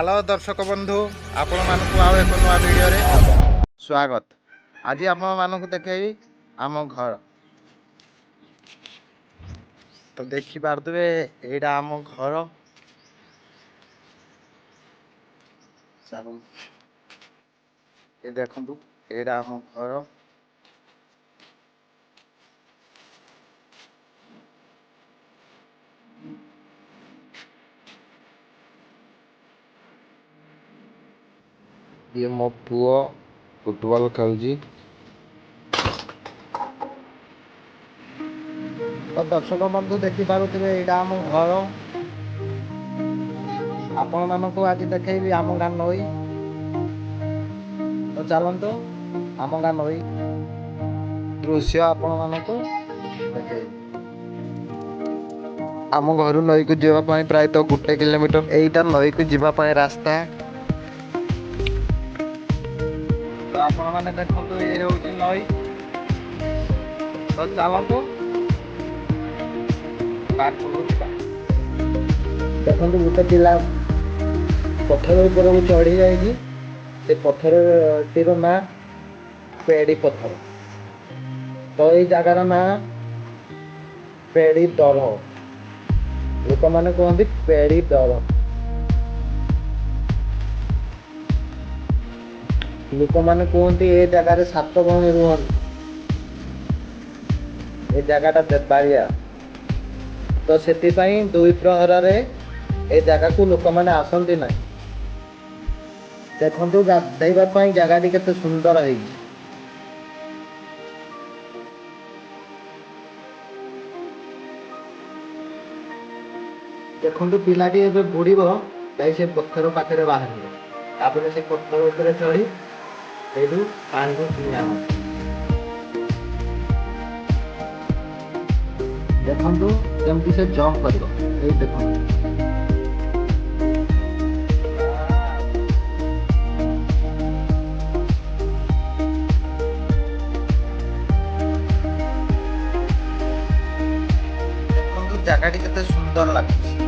Hello दर्शक बंधु आपण मानक आउ एक नुआ वीडियो रे स्वागत। आज आप मानक देखी आम घर तो देखी पारे एटा आम घर ये देखु एटा आम घर ये मो पुओ फुटबॉल खेलुची। तो दर्शक बंधु देखी पारे एटा आम घर आपण मानक आज देखी आम गाँ नई। तो चलतु आम गाँ नई दृश्य आपण मानक आम घर नई को जावाई प्राय तो 1 किलोमीटर एटा नई को जावाई रास्ता। तो आपण मैंने देखो ये हूँ नई। तो चलतु देखो गोटे पिला पथर ऊपर को चढ़ी जाएगी से पथर टीर ना पेड़ी पथर। तो ये जगार ना पेड़ी दर लोक मैंने कहते पेड़ी दर। लोक मैंने कहते ये जगार 7 भौणी रुहन ये जगह देवालिया। तो से 2 प्रहर ए जगह को लोक मैंने आसती ना। देखो गाधेवा जगह केते सुंदर है। देखो पिलाटी ए बुड़ से पत्थर पाखे बाहर से पत्थर उपर चढ़ी पानी को किया देखो जमती से जंप कर देखो जगह केते सुंदर लगे।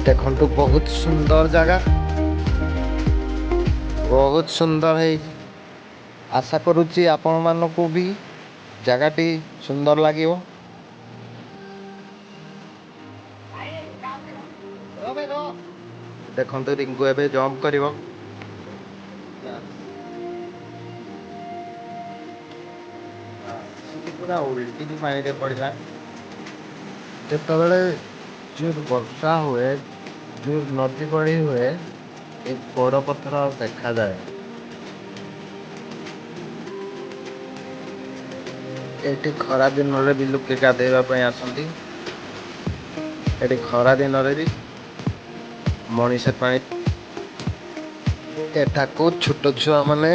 देखो बहुत सुंदर जगह बहुत सुंदर है। आशा करुच्ची आपण मानक भी जगहटी सुंदर लगे। देखो रिंकू एबे जंप कर पूरा उल्टी पानी पड़ा जो जो वर्षा हुए जो नदी बड़ी हुए एक बड़ पत्थर देखा जाए। ये खरा दिन भी लोके गाधेवाई आसती। ये खरा दिन भी मनीष पानी एठाको छोट छुआ माने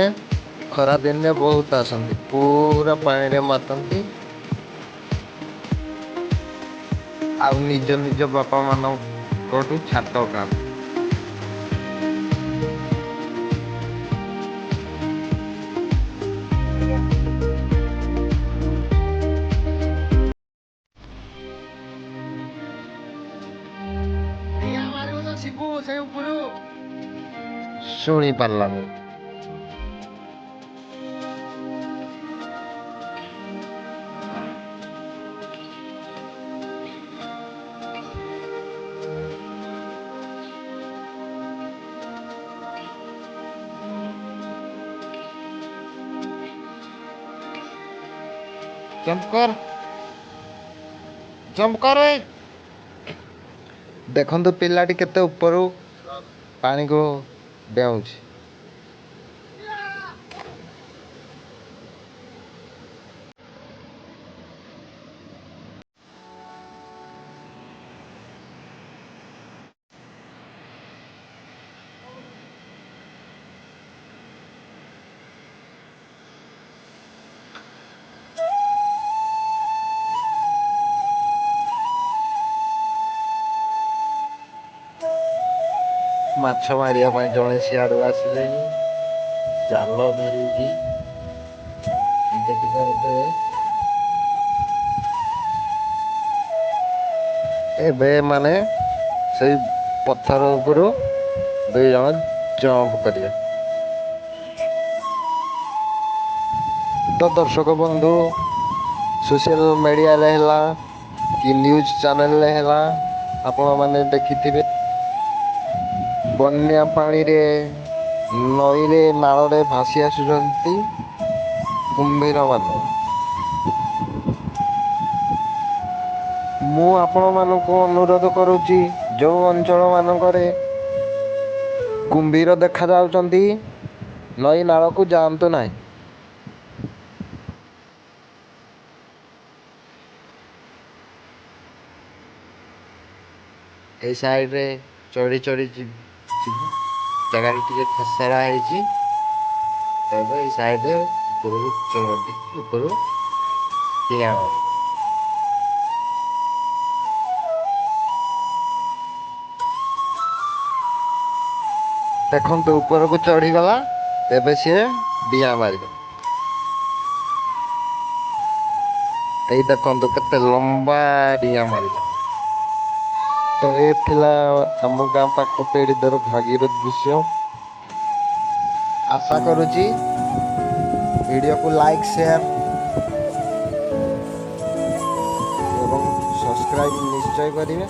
खरा दिन में बहुत आसती पूरा पानी मातती आ निज निज बापा मान छात काम शुणी पारा जंप कर देखो पिलाटी केते ऊपर पानी को डेउछ। माछ मारिया जड़े सियाड़ू आसिले जाल धरिकी ଯେତିକି କରିଦେବେ। ଏବେ ମାନେ ସେଇ ପଥର ଉପରୁ 2 ଜଣ ଜମ୍ପ କରିବେ। ତ ଦର୍ଶକ ବନ୍ଧୁ, ସୋସିଆଲ ମିଡ଼ିଆରେ ହେଲା କି ନ୍ୟୁଜ୍ ଚ୍ୟାନେଲରେ ହେଲା ଆପଣମାନେ ଦେଖିଥିବେ, ବନ୍ୟା ପାଣିରେ ନଈରେ ନାଳରେ ଭାସି ଆସୁଛନ୍ତି କୁମ୍ଭୀରମାନେ। ମୁଁ ଆପଣମାନଙ୍କୁ ଅନୁରୋଧ କରୁଛି, ଯେଉଁ ଅଞ୍ଚଳମାନଙ୍କରେ କୁମ୍ଭୀର ଦେଖାଯାଉଛନ୍ତି ନଈ ନାଳକୁ ଯାଆନ୍ତୁ ନାହିଁ। এই ସାଇଡ଼ରେ ଚଢ଼ି ଚଢ଼ି ଯିବୁ। ଜାଗାଟା ଟିକେ ଖସଡ଼ା ହେଇଛି, ତେବେ ଏଇ ସାଇଡ଼ରେ ଉପରୁ ଡିଆଁ ମାରିବୁ। ଦେଖନ୍ତୁ ଉପରକୁ ଚଢ଼ିଗଲା, ତେବେ ସିଏ ଡିଆଁ ମାରିବ। ଏଇ ଦେଖନ୍ତୁ କେତେ ଲମ୍ବା ଡିଆଁ ମାରିବ। ତ ଏ ଥିଲା ଆମ ଗାଁ ପାଖ ପେଡ଼ିଦର ଭାଗୀରଥ ଦୃଶ୍ୟ। ଆଶା କରୁଛି ଭିଡ଼ିଓକୁ ଲାଇକ୍, ସେୟାର ଏବଂ ସବସ୍କ୍ରାଇବ୍ ନିଶ୍ଚୟ କରିବେ।